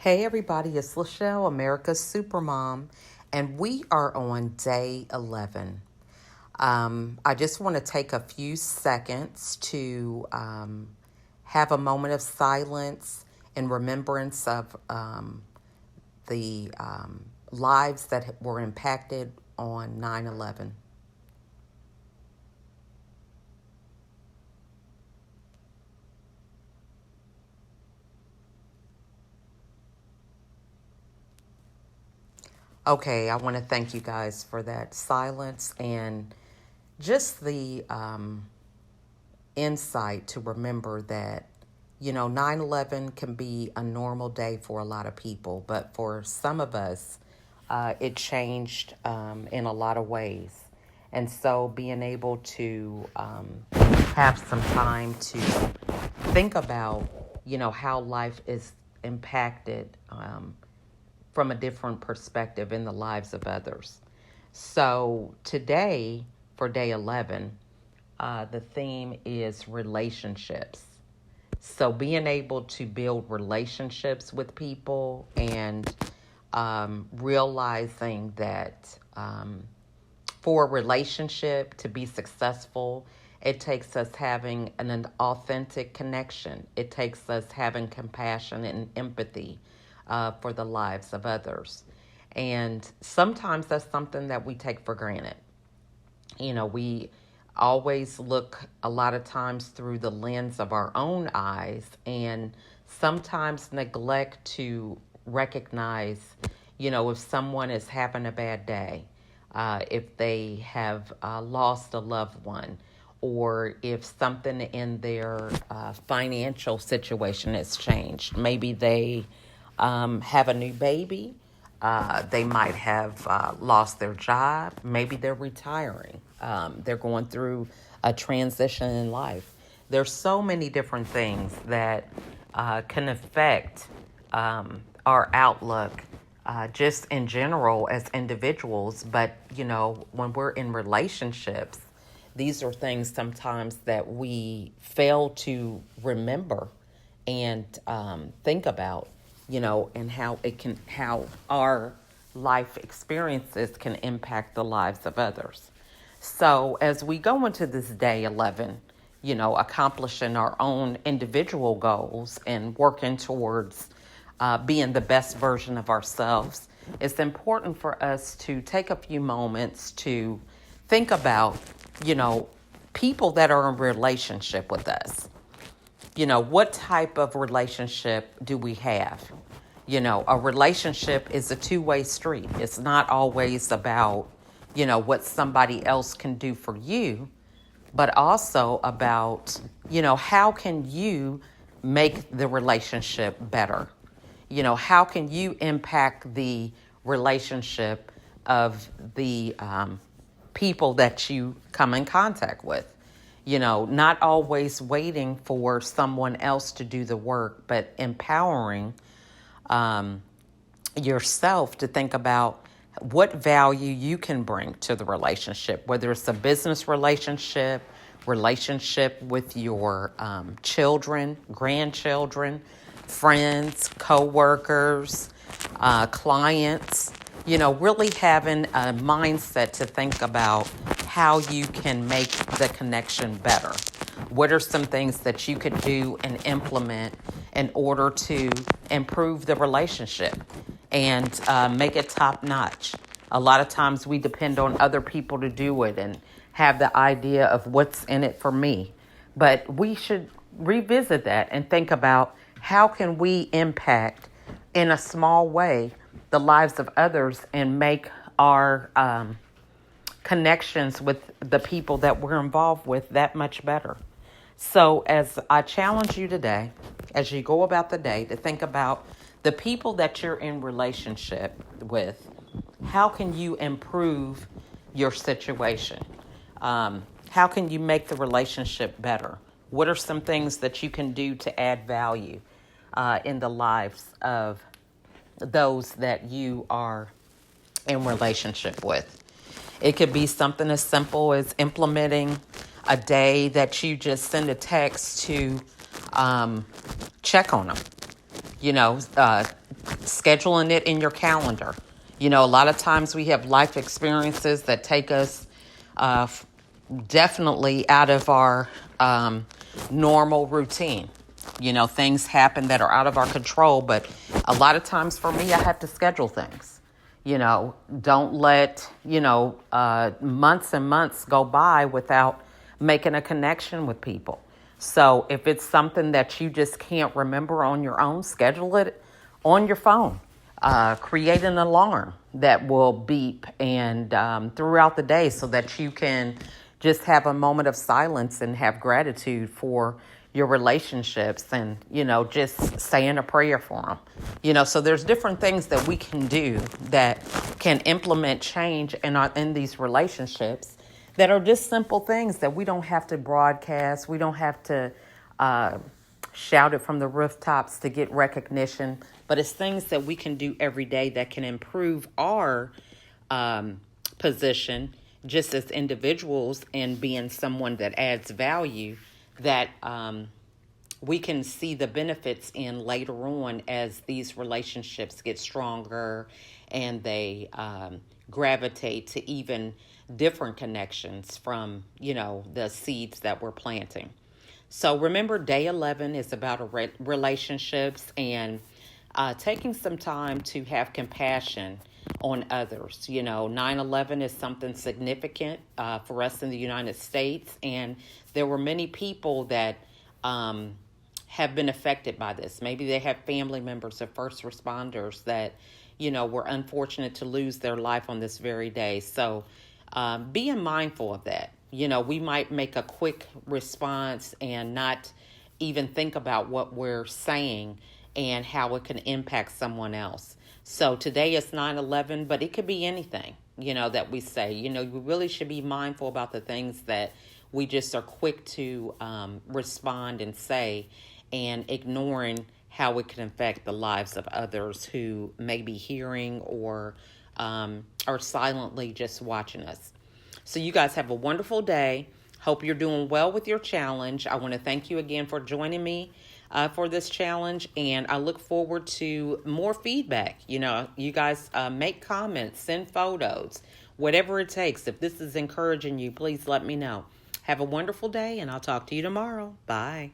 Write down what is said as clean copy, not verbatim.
Hey everybody, it's Lachelle, America's Supermom, and we are on day 11. I just want to take a few seconds to have a moment of silence in remembrance of the lives that were impacted on 9/11. Okay, I want to thank you guys for that silence and just the insight to remember that, 9/11 can be a normal day for a lot of people, but for some of us, it changed in a lot of ways. And so being able to have some time to think about, how life is impacted from a different perspective in the lives of others. So today, for day 11, the theme is relationships. So being able to build relationships with people and realizing that for a relationship to be successful, it takes us having an authentic connection. It takes us having compassion and empathy for the lives of others. And sometimes that's something that we take for granted. We always look a lot of times through the lens of our own eyes and sometimes neglect to recognize, if someone is having a bad day, if they have lost a loved one, or if something in their financial situation has changed. Maybe they have a new baby. They might have lost their job. Maybe they're retiring. They're going through a transition in life. There's so many different things that can affect our outlook just in general as individuals. But, when we're in relationships, these are things sometimes that we fail to remember and think about, and how our life experiences can impact the lives of others. So as we go into this day 11, accomplishing our own individual goals and working towards being the best version of ourselves, it's important for us to take a few moments to think about, you know, people that are in relationship with us. What type of relationship do we have? A relationship is a two-way street. It's not always about, what somebody else can do for you, but also about, how can you make the relationship better? How can you impact the relationship of the people that you come in contact with? Not always waiting for someone else to do the work, but empowering yourself to think about what value you can bring to the relationship, whether it's a business relationship with your children, grandchildren, friends, co-workers, clients, really having a mindset to think about how you can make the connection better. What are some things that you could do and implement in order to improve the relationship and make it top notch? A lot of times we depend on other people to do it and have the idea of what's in it for me. But we should revisit that and think about how can we impact in a small way the lives of others and make our connections with the people that we're involved with that much better. So as I challenge you today, as you go about the day, to think about the people that you're in relationship with, how can you improve your situation? How can you make the relationship better? What are some things that you can do to add value in the lives of those that you are in relationship with? It could be something as simple as implementing a day that you just send a text to check on them. scheduling it in your calendar. A lot of times we have life experiences that take us definitely out of our normal routine. Things happen that are out of our control, but a lot of times for me, I have to schedule things. Don't let, months and months go by without making a connection with people. So if it's something that you just can't remember on your own, schedule it on your phone. Create an alarm that will beep and throughout the day so that you can just have a moment of silence and have gratitude for your relationships and, just saying a prayer for them. So there's different things that we can do that can implement change in these relationships that are just simple things that we don't have to broadcast. We don't have to shout it from the rooftops to get recognition, but it's things that we can do every day that can improve our position just as individuals and being someone that adds value that we can see the benefits in later on as these relationships get stronger and they gravitate to even different connections from, the seeds that we're planting. So remember, day 11 is about relationships and taking some time to have compassion on others. 9/11 is something significant for us in the United States, and there were many people that have been affected by this. Maybe they have family members or first responders that, were unfortunate to lose their life on this very day. So being mindful of that. We might make a quick response and not even think about what we're saying and how it can impact someone else. So today is 9/11, but it could be anything, that we say. We really should be mindful about the things that we just are quick to respond and say, and ignoring how it can affect the lives of others who may be hearing or are silently just watching us. So you guys have a wonderful day. Hope you're doing well with your challenge. I want to thank you again for joining me for this challenge, and I look forward to more feedback. You guys make comments, send photos, whatever it takes. If this is encouraging you, please let me know. Have a wonderful day, and I'll talk to you tomorrow. Bye.